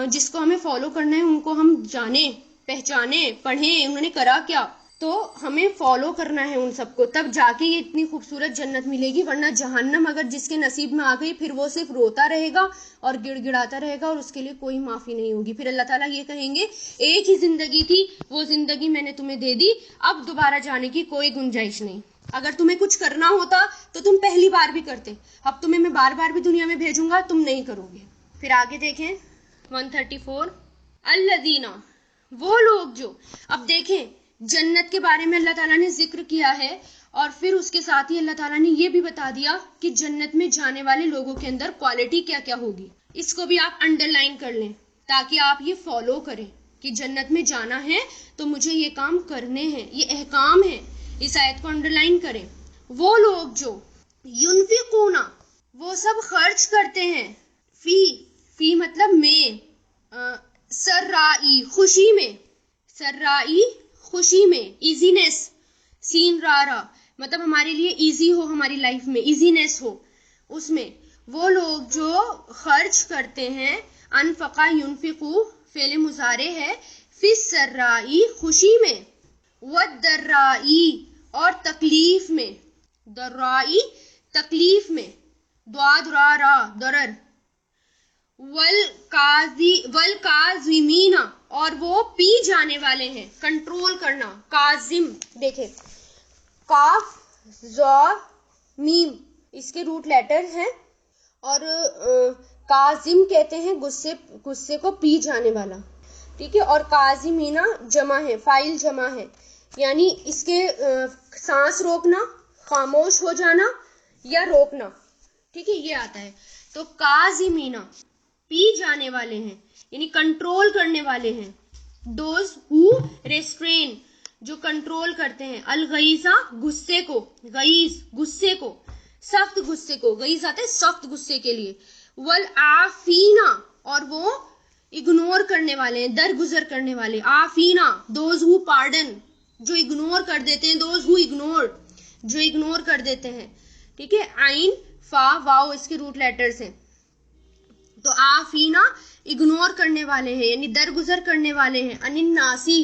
جس کو ہمیں فالو کرنا ہے ان کو ہم جانیں، پہچانیں، پڑھیں انہوں نے کرا کیا۔ تو ہمیں فالو کرنا ہے ان سب کو، تب جا کے یہ اتنی خوبصورت جنت ملے گی، ورنہ جہنم اگر جس کے نصیب میں آ گئی پھر وہ صرف روتا رہے گا اور گڑ گڑاتا رہے گا اور اس کے لیے کوئی معافی نہیں ہوگی۔ پھر اللہ تعالیٰ یہ کہیں گے ایک ہی زندگی تھی، وہ زندگی میں نے تمہیں دے دی، اب دوبارہ جانے کی کوئی گنجائش نہیں۔ اگر تمہیں کچھ کرنا ہوتا تو تم پہلی بار بھی کرتے، اب تمہیں میں بار بار بھی دنیا میں بھیجوں گا، تم نہیں کرو گے۔ پھر آگے دیکھیں 134 الذین، وہ لوگ جو، اب دیکھیں جنت کے بارے میں اللہ تعالیٰ نے ذکر کیا ہے اور پھر اس کے ساتھ ہی اللہ تعالیٰ نے یہ بھی بتا دیا کہ جنت میں جانے والے لوگوں کے اندر کوالٹی کیا کیا ہوگی۔ اس کو بھی آپ انڈر لائن کر لیں تاکہ آپ یہ فالو کریں کہ جنت میں جانا ہے تو مجھے یہ کام کرنے ہیں، یہ احکام ہے۔ اس آیت کو انڈر لائن کریں۔ وہ لوگ جو ینفقون، وہ سب خرچ کرتے ہیں، فی مطلب میں، سرائی خوشی میں، سرائی خوشی میں، ایزینس، سین رارا مطلب ہمارے لیے ایزی ہو، ہماری لائف میں ایزینس ہو، اس میں وہ لوگ جو خرچ کرتے ہیں، انفقا ینفقو فعل مضارع ہے، فی السرائی خوشی میں، والضرائی اور تکلیف میں، ضرائی تکلیف میں، ضاد را را ضرر، والکاظمین اور وہ پی جانے والے ہیں، کنٹرول کرنا، کاظم دیکھیں کاف زا میم اس کے روٹ لیٹر ہیں اور کاظم کہتے ہیں غصے کو پی جانے والا، ٹھیک ہے، اور کاظمینا جمع ہے، فاعل جمع ہے، یعنی اس کے سانس روکنا، خاموش ہو جانا یا روکنا، ٹھیک ہے، یہ آتا ہے۔ تو کاظمینا پی جانے والے ہیں یعنی کنٹرول کرنے والے ہیں، دوز ہو ریسٹرین جو کنٹرول کرتے ہیں، الغیظہ غصے کو، غیظ غصے کو، سخت غصے کو، غیظ آتا ہے سخت غصے کے لیے، والعافینا اور وہ اگنور کرنے والے ہیں، درگزر کرنے والے، عافینا دوز ہو پارڈن جو اگنور کر دیتے ہیں، دوز ہو اگنور جو اگنور کر دیتے ہیں، ٹھیک ہے، عین فا واو اس کے روٹ لیٹرز ہیں، تو عافینا اگنور کرنے والے ہیں یعنی درگزر کرنے والے ہیں، ان الناسی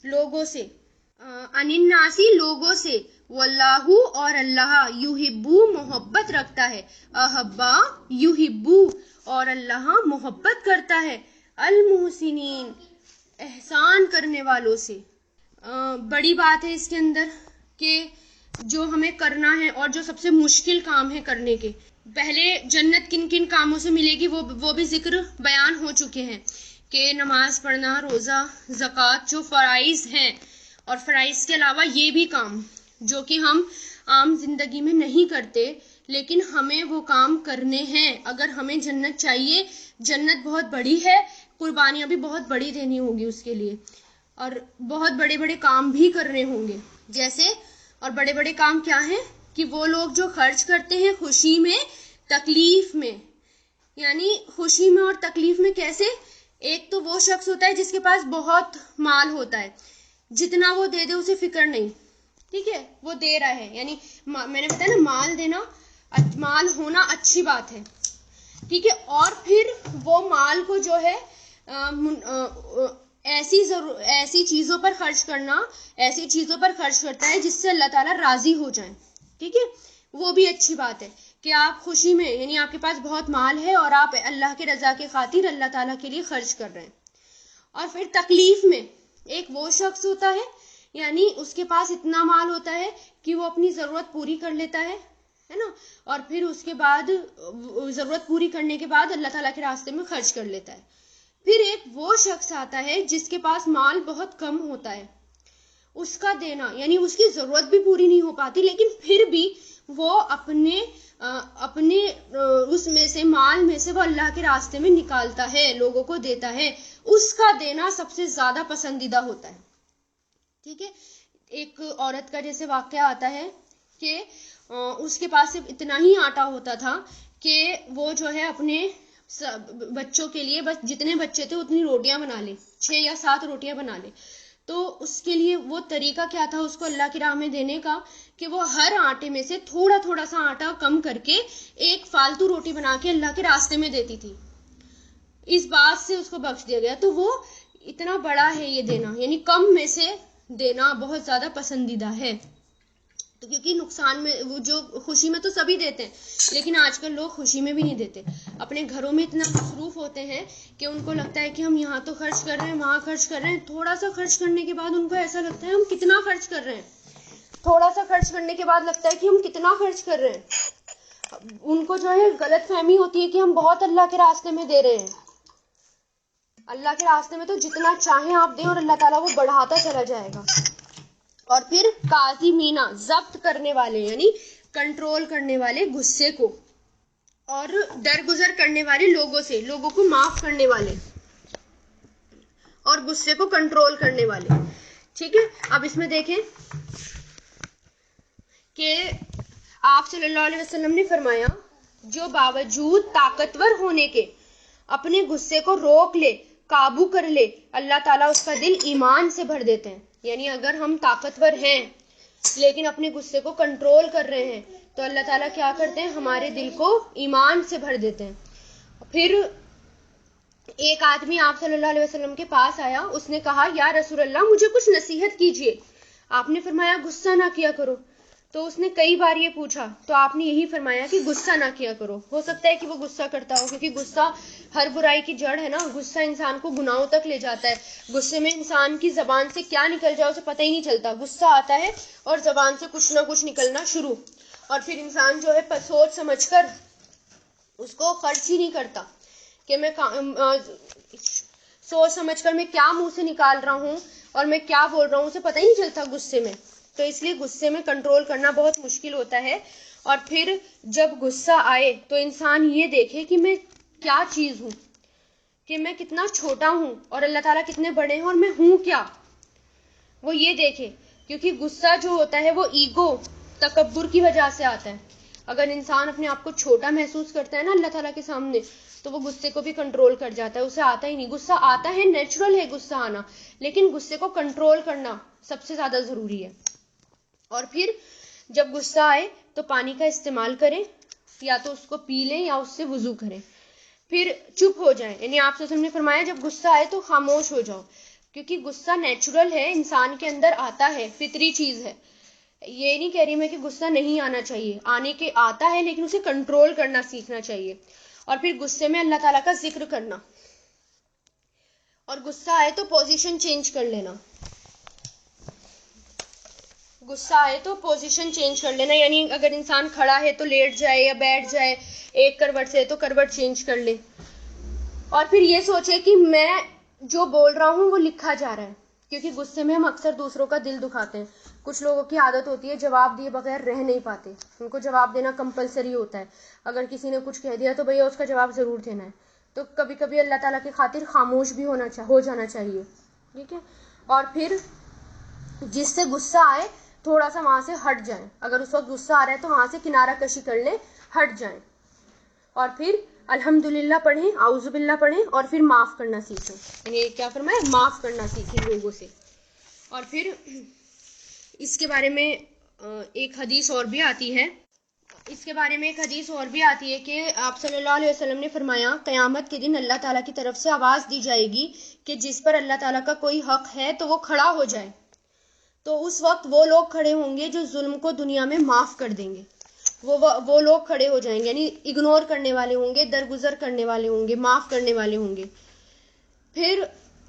لوگوں سے، ان الناسی لوگوں سے، واللہ اور اللہ یحبو محبت رکھتا ہے، احبا یحبو اور اللہ محبت کرتا ہے، المحسنین احسان کرنے والوں سے۔ بڑی بات ہے اس کے اندر کہ جو ہمیں کرنا ہے اور جو سب سے مشکل کام ہے کرنے کے، پہلے جنت کن کن کاموں سے ملے گی وہ بھی ذکر بیان ہو چکے ہیں کہ نماز پڑھنا، روزہ، زکوٰۃ جو فرائض ہیں، اور فرائض کے علاوہ یہ بھی کام جو کہ ہم عام زندگی میں نہیں کرتے لیکن ہمیں وہ کام کرنے ہیں اگر ہمیں جنت چاہیے۔ جنت بہت بڑی ہے، قربانیاں بھی بہت بڑی دینی ہوگی اس کے لیے، اور بہت بڑے بڑے کام بھی کرنے ہوں گے، جیسے اور بڑے بڑے کام کیا ہیں کہ وہ لوگ جو خرچ کرتے ہیں خوشی میں، تکلیف میں، یعنی خوشی میں اور تکلیف میں کیسے؟ ایک تو وہ شخص ہوتا ہے جس کے پاس بہت مال ہوتا ہے، جتنا وہ دے دے اسے فکر نہیں، ٹھیک ہے، وہ دے رہا ہے، یعنی میں نے بتایا نا مال دینا، مال ہونا اچھی بات ہے، ٹھیک ہے، اور پھر وہ مال کو جو ہے ایسی چیزوں پر خرچ کرنا، ایسی چیزوں پر خرچ کرتا ہے جس سے اللہ تعالیٰ راضی ہو جائیں، ٹھیک ہے، وہ بھی اچھی بات ہے کہ آپ خوشی میں یعنی آپ کے پاس بہت مال ہے اور آپ اللہ کے رضا کے خاطر اللہ تعالیٰ کے لیے خرچ کر رہے ہیں۔ اور پھر تکلیف میں ایک وہ شخص ہوتا ہے یعنی اس کے پاس اتنا مال ہوتا ہے کہ وہ اپنی ضرورت پوری کر لیتا ہے نا، اور پھر اس کے بعد ضرورت پوری کرنے کے بعد اللہ تعالیٰ کے راستے میں خرچ کر لیتا ہے۔ پھر ایک وہ شخص آتا ہے جس کے پاس مال بہت کم ہوتا ہے، اس کا دینا یعنی اس کی ضرورت بھی پوری نہیں ہو پاتی لیکن پھر بھی وہ اپنے اس میں سے مال میں سے وہ اللہ کے راستے میں نکالتا ہے، لوگوں کو دیتا ہے، اس کا دینا سب سے زیادہ پسندیدہ ہوتا ہے، ٹھیک ہے۔ ایک عورت کا جیسے واقعہ آتا ہے کہ اس کے پاس صرف اتنا ہی آٹا ہوتا تھا کہ وہ جو ہے اپنے بچوں کے لیے بس جتنے بچے تھے اتنی روٹیاں بنا لے، 6 یا 7 روٹیاں بنا لے. تو اس کے لیے وہ طریقہ کیا تھا اس کو اللہ کی راہ میں دینے کا کہ وہ ہر آٹے میں سے تھوڑا تھوڑا سا آٹا کم کر کے ایک فالتو روٹی بنا کے اللہ کے راستے میں دیتی تھی. اس بات سے اس کو بخش دیا گیا. تو وہ اتنا بڑا ہے یہ دینا، یعنی کم میں سے دینا بہت زیادہ پسندیدہ ہے. تو کیونکہ نقصان میں وہ جو خوشی میں تو سبھی دیتے ہیں، لیکن آج کل لوگ خوشی میں بھی نہیں دیتے، اپنے گھروں میں اتنا مصروف ہوتے ہیں کہ ان کو لگتا ہے کہ ہم یہاں تو خرچ کر رہے ہیں، وہاں خرچ کر رہے ہیں. تھوڑا سا خرچ کرنے کے بعد ان کو ایسا لگتا ہے ہم کتنا خرچ کر رہے ہیں، تھوڑا سا خرچ کرنے کے بعد لگتا ہے کہ ہم کتنا خرچ کر رہے ہیں. ان کو جو ہے غلط فہمی ہوتی ہے کہ ہم بہت اللہ کے راستے میں دے رہے ہیں. اللہ کے راستے میں تو جتنا چاہیں آپ دیں اور اللہ تعالیٰ وہ بڑھاتا چلا جائے گا. اور پھر کاظمینہ، ضبط کرنے والے یعنی کنٹرول کرنے والے غصے کو، اور درگزر کرنے والے لوگوں سے، لوگوں کو معاف کرنے والے اور غصے کو کنٹرول کرنے والے. ٹھیک ہے، اب اس میں دیکھیں کہ آپ صلی اللہ علیہ وسلم نے فرمایا جو باوجود طاقتور ہونے کے اپنے غصے کو روک لے، قابو کر لے، اللہ تعالیٰ اس کا دل ایمان سے بھر دیتے ہیں. یعنی اگر ہم طاقتور ہیں لیکن اپنے غصے کو کنٹرول کر رہے ہیں تو اللہ تعالیٰ کیا کرتے ہیں، ہمارے دل کو ایمان سے بھر دیتے ہیں. پھر ایک آدمی آپ صلی اللہ علیہ وسلم کے پاس آیا، اس نے کہا یا رسول اللہ مجھے کچھ نصیحت کیجیے. آپ نے فرمایا غصہ نہ کیا کرو. تو اس نے کئی بار یہ پوچھا تو آپ نے یہی فرمایا کہ غصہ نہ کیا کرو. ہو سکتا ہے کہ وہ غصہ کرتا ہو، کیونکہ غصہ ہر برائی کی جڑ ہے نا. غصہ انسان کو گناہوں تک لے جاتا ہے. غصے میں انسان کی زبان سے کیا نکل جائے اسے پتہ ہی نہیں چلتا. غصہ آتا ہے اور زبان سے کچھ نہ کچھ نکلنا شروع، اور پھر انسان جو ہے سوچ سمجھ کر اس کو خرچ ہی نہیں کرتا کہ میں سوچ سمجھ کر میں کیا منہ سے نکال رہا ہوں اور میں کیا بول رہا ہوں اسے پتہ ہی نہیں چلتا غصے میں. تو اس لیے غصے میں کنٹرول کرنا بہت مشکل ہوتا ہے. اور پھر جب غصہ آئے تو انسان یہ دیکھے کہ میں کیا چیز ہوں، کہ میں کتنا چھوٹا ہوں اور اللہ تعالیٰ کتنے بڑے ہیں اور میں ہوں کیا. وہ یہ دیکھے، کیونکہ غصہ جو ہوتا ہے وہ ایگو، تکبر کی وجہ سے آتا ہے. اگر انسان اپنے آپ کو چھوٹا محسوس کرتا ہے نا اللہ تعالیٰ کے سامنے تو وہ غصے کو بھی کنٹرول کر جاتا ہے. اسے آتا ہی نہیں. غصہ آتا ہے، نیچرل ہے غصہ آنا، لیکن غصے کو کنٹرول کرنا سب سے زیادہ ضروری ہے. اور پھر جب غصہ آئے تو پانی کا استعمال کریں، یا تو اس کو پی لیں یا اس سے وضو کریں. پھر چپ ہو جائیں. یعنی آپ صلی اللہ علیہ وسلم نے فرمایا جب غصہ آئے تو خاموش ہو جاؤ، کیونکہ غصہ نیچرل ہے، انسان کے اندر آتا ہے، فطری چیز ہے. یہ نہیں کہہ رہی میں کہ غصہ نہیں آنا چاہیے، آنے کے آتا ہے لیکن اسے کنٹرول کرنا سیکھنا چاہیے. اور پھر غصے میں اللہ تعالیٰ کا ذکر کرنا. اور غصہ آئے تو پوزیشن چینج کر لینا. غصہ آئے تو پوزیشن چینج کر لینا، یعنی اگر انسان کھڑا ہے تو لیٹ جائے یا بیٹھ جائے، ایک کروٹ سے تو کروٹ چینج کر لے. اور پھر یہ سوچے کہ میں جو بول رہا ہوں وہ لکھا جا رہا ہے، کیونکہ غصے میں ہم اکثر دوسروں کا دل دکھاتے ہیں. کچھ لوگوں کی عادت ہوتی ہے جواب دیے بغیر رہ نہیں پاتے، ان کو جواب دینا کمپلسری ہوتا ہے. اگر کسی نے کچھ کہہ دیا تو بھیا اس کا جواب ضرور دینا ہے. تو کبھی کبھی اللہ تعالیٰ کی خاطر خاموش بھی ہو جانا چاہیے. ٹھیک ہے. اور پھر جس سے غصہ آئے تھوڑا سا وہاں سے ہٹ جائیں. اگر اس وقت غصہ آ رہا ہے تو وہاں سے کنارہ کشی کر لیں، ہٹ جائیں. اور پھر الحمدللہ پڑھیں، اعوذ باللہ پڑھیں، اور پھر معاف کرنا سیکھیں. یعنی کیا فرمایا، معاف کرنا سیکھیں لوگوں سے. اور پھر اس کے بارے میں ایک حدیث اور بھی آتی ہے، کہ آپ صلی اللہ علیہ وسلم نے فرمایا قیامت کے دن اللہ تعالیٰ کی طرف سے آواز دی جائے گی کہ جس پر اللہ تعالیٰ کا کوئی حق ہے تو وہ کھڑا ہو جائے. تو اس وقت وہ لوگ کھڑے ہوں گے جو ظلم کو دنیا میں معاف کر دیں گے. وہ لوگ کھڑے ہو جائیں گے، یعنی اگنور کرنے والے ہوں گے، درگزر کرنے والے ہوں گے، معاف کرنے والے ہوں گے. پھر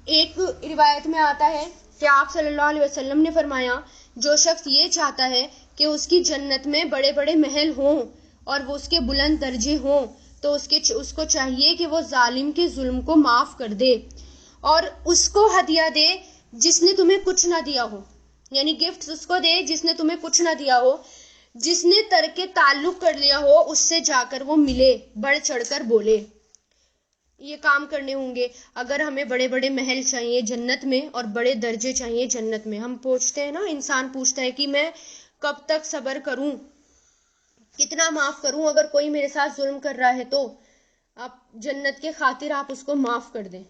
ایک روایت میں آتا ہے کہ آپ صلی اللہ علیہ وسلم نے فرمایا جو شخص یہ چاہتا ہے کہ اس کی جنت میں بڑے بڑے محل ہوں اور وہ اس کے بلند درجے ہوں تو اس کو چاہیے کہ وہ ظالم کے ظلم کو معاف کر دے اور اس کو ہدیہ دے جس نے تمہیں کچھ نہ دیا ہو. یعنی گفٹ اس کو دے جس نے تمہیں کچھ نہ دیا ہو. جس نے ترک تعلق کر لیا ہو اس سے جا کر وہ ملے، بڑھ چڑھ کر بولے. یہ کام کرنے ہوں گے. اگر ہمیں بڑے بڑے محل چاہیے جنت میں اور بڑے درجے چاہیے جنت میں، ہم پوچھتے ہیں نا، انسان پوچھتا ہے کہ میں کب تک صبر کروں، کتنا معاف کروں، اگر کوئی میرے ساتھ ظلم کر رہا ہے تو آپ جنت کے خاطر آپ اس کو معاف کر دیں،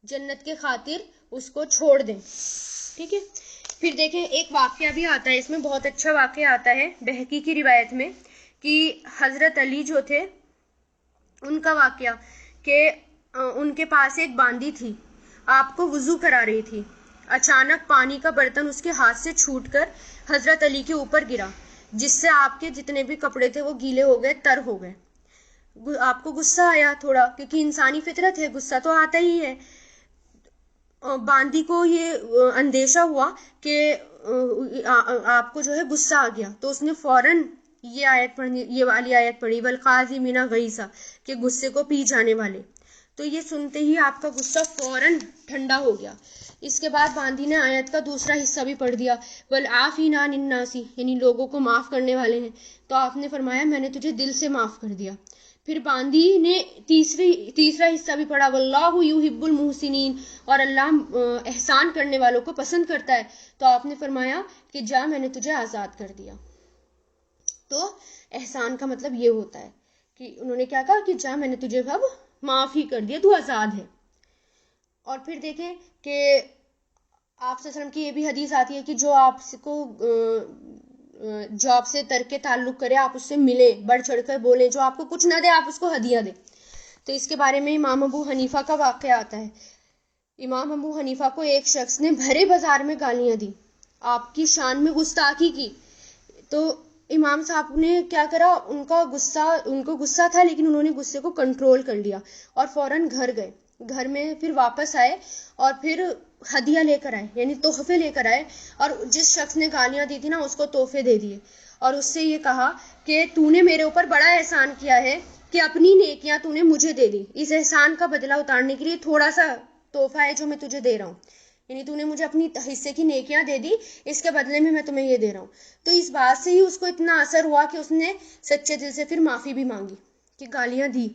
جنت کے خاطر اس کو چھوڑ دیں. ٹھیک ہے. پھر دیکھیں ایک واقعہ بھی آتا ہے اس میں، بہت اچھا واقعہ آتا ہے بہقی کی روایت میں، کہ حضرت علی جو تھے ان کا واقعہ، کہ ان کے پاس ایک باندی تھی، آپ کو وضو کرا رہی تھی، اچانک پانی کا برتن اس کے ہاتھ سے چھوٹ کر حضرت علی کے اوپر گرا، جس سے آپ کے جتنے بھی کپڑے تھے وہ گیلے ہو گئے، تر ہو گئے. آپ کو غصہ آیا تھوڑا، کیونکہ انسانی فطرت ہے، غصہ تو آتا ہی ہے. باندی کو یہ اندیشہ ہوا کہ آپ کو جو ہے غصہ آ گیا، تو اس نے فوراً یہ والی آیت پڑھی، والقاظمین الغیظ، کہ غصے کو پی جانے والے. تو یہ سنتے ہی آپ کا غصہ فوراً ٹھنڈا ہو گیا. اس کے بعد باندی نے آیت کا دوسرا حصہ بھی پڑھ دیا، والعافین عن الناس، یعنی لوگوں کو معاف کرنے والے ہیں. تو آپ نے فرمایا میں نے تجھے دل سے معاف کر دیا. پھر باندی نے تیسرا حصہ بھی پڑھا، واللہ یحب المحسنین، اور اللہ احسان کرنے والوں کو پسند کرتا ہے. تو آپ نے فرمایا کہ جا میں نے تجھے آزاد کر دیا. تو احسان کا مطلب یہ ہوتا ہے کہ انہوں نے کیا کہا کہ جا میں نے تجھے اب معاف ہی کر دیا، تو آزاد ہے. اور پھر دیکھیں کہ آپ صلی اللہ علیہ وسلم کی یہ بھی حدیث آتی ہے کہ جو آپ کو جو آپ سے ترک تعلق کرے آپ اس سے ملے، بڑھ چڑھ کر بولے، جو آپ کو کچھ نہ دے آپ اس کو ہدیہ دے. تو اس کے بارے میں امام ابو حنیفہ کا واقعہ آتا ہے. امام ابو حنیفہ کو ایک شخص نے بھرے بازار میں گالیاں دی، آپ کی شان میں گستاخی کی. تو امام صاحب نے کیا کرا، ان کو غصہ تھا لیکن انہوں نے غصے کو کنٹرول کر لیا اور فوراً گھر گئے. گھر میں پھر واپس آئے اور پھر ہدیہ لے کر آئے، یعنی تحفے لے کر آئے، اور جس شخص نے گالیاں دی تھی نا اس کو تحفے دے دیے، اور اس سے یہ کہا کہ تو نے میرے اوپر بڑا احسان کیا ہے کہ اپنی نیکیاں تو نے مجھے دے دی، اس احسان کا بدلہ اتارنے کے لیے تھوڑا سا تحفہ ہے جو میں تجھے دے رہا ہوں، یعنی تو نے مجھے اپنی حصے کی نیکیاں دے دی، اس کے بدلے میں تمہیں یہ دے رہا ہوں. تو اس بات سے ہی اس کو اتنا اثر ہوا کہ اس نے سچے دل سے پھر معافی بھی مانگی کہ گالیاں دی.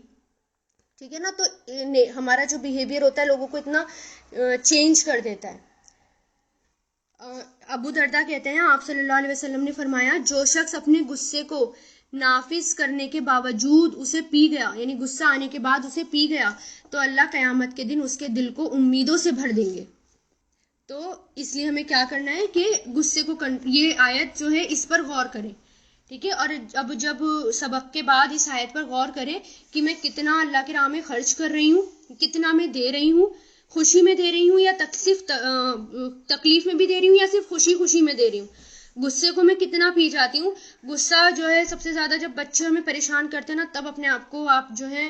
ٹھیک ہے نا. تو ہمارا جو بیہیویئر ہوتا ہے لوگوں کو اتنا چینج کر دیتا ہے. ابو دردہ کہتے ہیں آپ صلی اللہ علیہ وسلم نے فرمایا، جو شخص اپنے غصے کو نافذ کرنے کے باوجود اسے پی گیا، یعنی غصہ آنے کے بعد اسے پی گیا، تو اللہ قیامت کے دن اس کے دل کو امیدوں سے بھر دیں گے. تو اس لیے ہمیں کیا کرنا ہے کہ غصے کو یہ آیت جو ہے اس پر غور کریں. ٹھیک ہے. اور اب جب سبق کے بعد اس آیت پر غور کریں کہ میں کتنا اللہ کے راہ میں خرچ کر رہی ہوں، کتنا میں دے رہی ہوں، خوشی میں دے رہی ہوں یا تکلیف میں بھی دے رہی ہوں یا صرف خوشی میں دے رہی ہوں. غصے کو میں کتنا پی جاتی ہوں. غصہ جو ہے سب سے زیادہ جب بچے ہمیں پریشان کرتے ہیں نا، تب اپنے آپ کو آپ جو ہے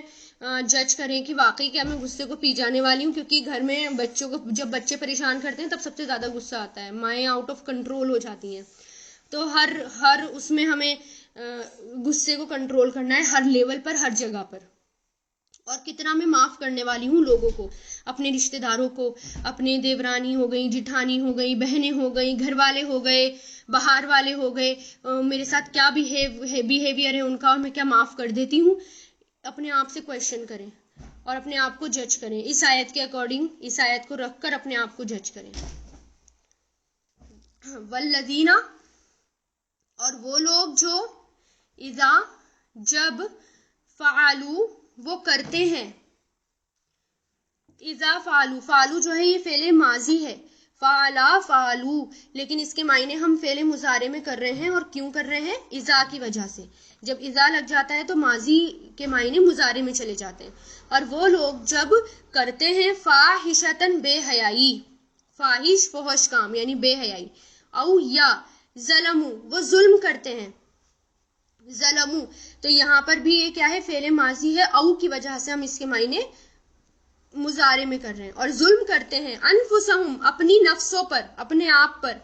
جج کریں کہ واقعی کیا میں غصے کو پی جانے والی ہوں. کیونکہ گھر میں بچوں کو جب بچے پریشان کرتے ہیں تب سب سے زیادہ غصہ آتا ہے، مائیں آؤٹ آف کنٹرول ہو جاتی ہیں. تو ہر اس میں ہمیں غصے کو کنٹرول کرنا ہے، ہر لیول پر، ہر جگہ پر. اور کتنا میں معاف کرنے والی ہوں لوگوں کو، اپنے رشتہ داروں کو، اپنے دیورانی ہو گئی، جٹھانی ہو گئی، بہنیں ہو گئی، گھر والے ہو گئے، باہر والے ہو گئے، میرے ساتھ کیا بیہیویئر ہے ان کا اور میں کیا معاف کر دیتی ہوں. اپنے آپ سے کویشچن کریں اور اپنے آپ کو جج کریں، اس آیت کے اکارڈنگ، اس آیت کو رکھ کر اپنے آپ کو جج کریں. والذین، اور وہ لوگ جو اذا، جب، فعلوا، وہ کرتے ہیں، اذا فعلوا، فعلوا جو ہے یہ فعل ماضی ہے، فعلا فعلوا، لیکن اس کے معنی ہم فعل مضارع میں کر رہے ہیں. اور کیوں کر رہے ہیں؟ اذا کی وجہ سے. جب اذا لگ جاتا ہے تو ماضی کے معنی مضارع میں چلے جاتے ہیں. اور وہ لوگ جب کرتے ہیں فاحشتن، بے حیائی، فاحش فحش کام یعنی بے حیائی، او یا ظلموا، وہ ظلم کرتے ہیں، ظلموا، تو یہاں پر بھی یہ کیا ہے؟ فعل ماضی ہے، او کی وجہ سے ہم اس کے معنی مضارع میں کر رہے ہیں. اور ظلم کرتے ہیں انفسہم، اپنی نفسوں پر، اپنے آپ پر،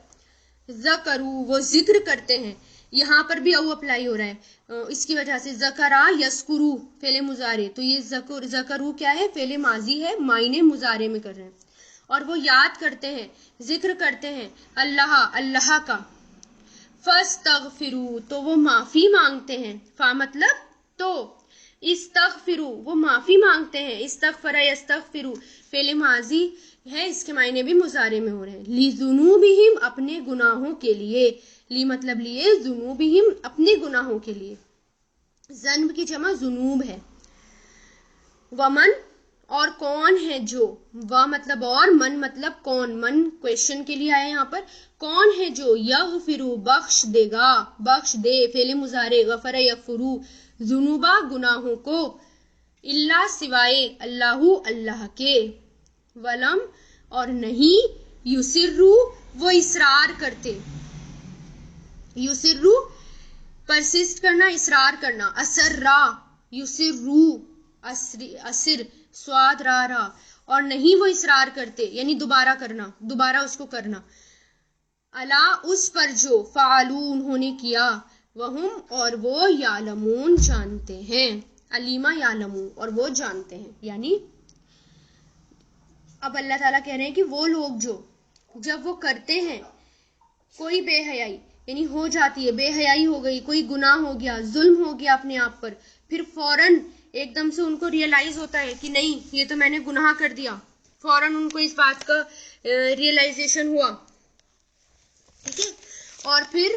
ذکروا، وہ ذکر کرتے ہیں، یہاں پر بھی او اپلائی ہو رہا ہے اس کی وجہ سے. ذکرا یذکروا فعل مضارع، تو یہ ذکروا کیا ہے؟ فعل ماضی ہے، معنی مضارع میں کر رہے ہیں. اور وہ یاد کرتے ہیں، ذکر کرتے ہیں اللہ کا. فاستغفروا، تو وہ معافی مانگتے ہیں، فا مطلب تو، استغفروا وہ معافی مانگتے ہیں، استغفر یستغفروا فعل ماضی ہے، اس کے معنی بھی مضارع میں ہو رہے ہیں، لذنوبہم اپنے گناہوں کے لیے، لی مطلب لیے، ذنوبہم اپنے گناہوں کے لیے، ذنب کی جمع ذنوب ہے، ومن اور کون ہے جو، و مطلب اور، من مطلب کون، من کویشچن کے لیے آیا یہاں پر، کون ہے جو یغفرو بخش دے گا، بخش دے فعل مضارع، غفر یغفرو ذنوبا گناہوں کو، اللہ سوائے، اللہ اللہ کے، ولم اور نہیں، یسرو وہ اصرار کرتے، یسرو پرسسٹ کرنا، اصرار کرنا، اسرا یسرو اسر سواد را، اور نہیں وہ اصرار کرتے یعنی دوبارہ کرنا، دوبارہ اس کو کرنا، الا اس پر جو، فعلو انہوں نے کیا، وہم اور وہ، یعلمون جانتے ہیں، علیما یعلمون اور وہ جانتے ہیں، یعنی اب اللہ تعالیٰ کہہ رہے ہیں کہ وہ لوگ جو جب وہ کرتے ہیں کوئی بے حیائی، یعنی ہو جاتی ہے بے حیائی، ہو گئی، کوئی گناہ ہو گیا، ظلم ہو گیا اپنے آپ پر، پھر فوراً ایک دم سے ان کو ریئلائز ہوتا ہے کہ نہیں یہ تو میں نے گناہ کر دیا، فوراً ان کو اس بات کا ریئلائزیشن ہوا، ٹھیک ہے، اور پھر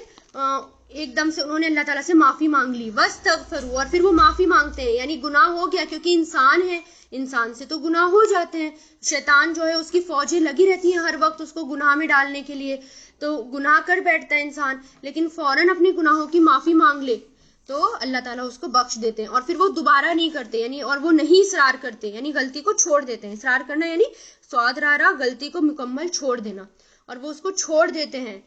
ایک دم سے انہوں نے اللہ تعالیٰ سے معافی مانگ لی، واستغفروا اور پھر وہ معافی مانگتے ہیں، یعنی گناہ ہو گیا کیونکہ انسان ہے، انسان سے تو گناہ ہو جاتے ہیں، شیطان جو ہے اس کی فوجیں لگی رہتی ہیں ہر وقت اس کو گناہ میں ڈالنے کے لیے، تو گناہ کر بیٹھتا ہے انسان، لیکن فوراً اپنے گناہوں کی معافی مانگ لے تو اللہ تعالیٰ اس کو بخش دیتے ہیں، اور پھر وہ دوبارہ نہیں کرتے، یعنی اور وہ نہیں اصرار کرتے، یعنی غلطی کو چھوڑ دیتے ہیں، اصرار کرنا یعنی سواد رارا غلطی کو مکمل چھوڑ دینا، اور وہ اس کو چھوڑ دیتے ہیں،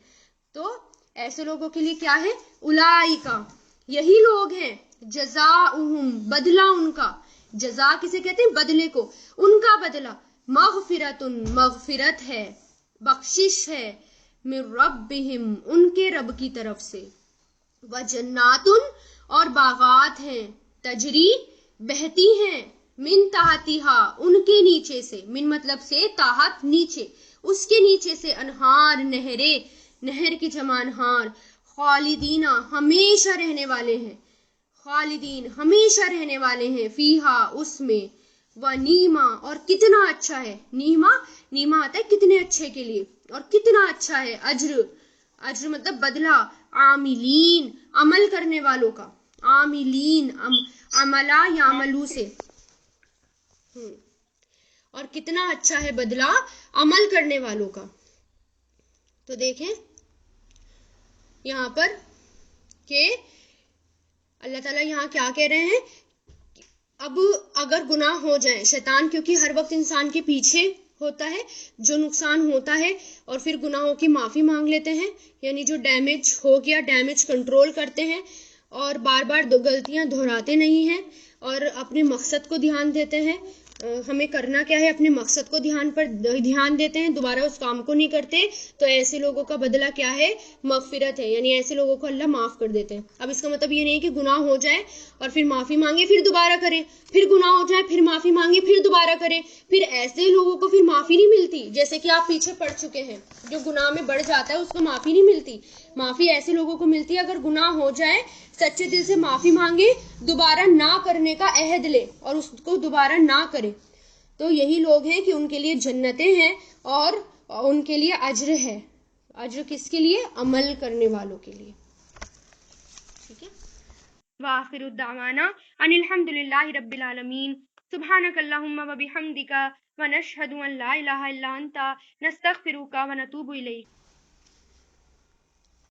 تو ایسے لوگوں کے لیے کیا ہے، اولئک یہی لوگ ہیں، جزاؤہم بدلہ ان کا، جزا کسے کہتے ہیں، بدلے کو، ان کا بدلہ، مغفرت مغفرت ہے، بخشش ہے، من ربہم ان کے رب کی طرف سے، وجنات اور باغات ہیں، تجری بہتی ہیں، من تحتہا ان کے نیچے سے، من مطلب سے، تحت نیچے، اس کے نیچے سے، انہار نہریں، نہر کی جمع انہار، خالدین ہمیشہ رہنے والے ہیں، خالدین ہمیشہ رہنے والے ہیں، فیہا اس میں، ونیما اور کتنا اچھا ہے، نیما نیما آتا ہے کتنے اچھے کے لیے، اور کتنا اچھا ہے، اجر اجر مطلب بدلہ، عاملین عمل کرنے والوں کا، عاملین عملہ یعملو سے، اور کتنا اچھا ہے بدلہ عمل کرنے والوں کا، تو دیکھیں یہاں پر کہ اللہ تعالیٰ یہاں کیا کہہ رہے ہیں، اب اگر گناہ ہو جائیں، شیطان کیونکہ ہر وقت انسان کے پیچھے ہوتا ہے، جو نقصان ہوتا ہے اور پھر گناہوں کی معافی مانگ لیتے ہیں، یعنی جو ڈیمیج ہو گیا ڈیمیج کنٹرول کرتے ہیں، اور بار بار غلطیاں دہراتے نہیں ہیں، اور اپنے مقصد کو دھیان دیتے ہیں، ہمیں کرنا کیا ہے اپنے مقصد کو دھیان دیتے ہیں، دوبارہ اس کام کو نہیں کرتے، تو ایسے لوگوں کا بدلہ کیا ہے، مغفرت ہے، یعنی ایسے لوگوں کو اللہ معاف کر دیتے ہیں۔ اب اس کا مطلب یہ نہیں کہ گناہ ہو جائے اور پھر معافی مانگے پھر دوبارہ کرے، پھر گناہ ہو جائے پھر معافی مانگے پھر دوبارہ کرے، پھر ایسے لوگوں کو پھر معافی نہیں ملتی، جیسے کہ آپ پیچھے پڑ چکے ہیں، جو گناہ میں بڑھ جاتا ہے اس کو معافی نہیں ملتی، معافی ایسے لوگوں کو ملتی ہے اگر گناہ ہو جائے، سچے دل سے معافی مانگے، دوبارہ نہ کرنے کا عہد لے اور اس کو دوبارہ نہ کرے، تو یہی لوگ ہیں کہ ان کے لیے جنتیں ہیں اور ان کے لیے اجر ہے، اجر کس کے لیے، عمل کرنے والوں کے لیے، ٹھیک ہے۔ وآخر الدعوانا ان الحمد للہ رب العالمین، سبحانک اللہم و بحمدک ونشہد ان لا الہ الا انت نستغفرک ونتوب الیک۔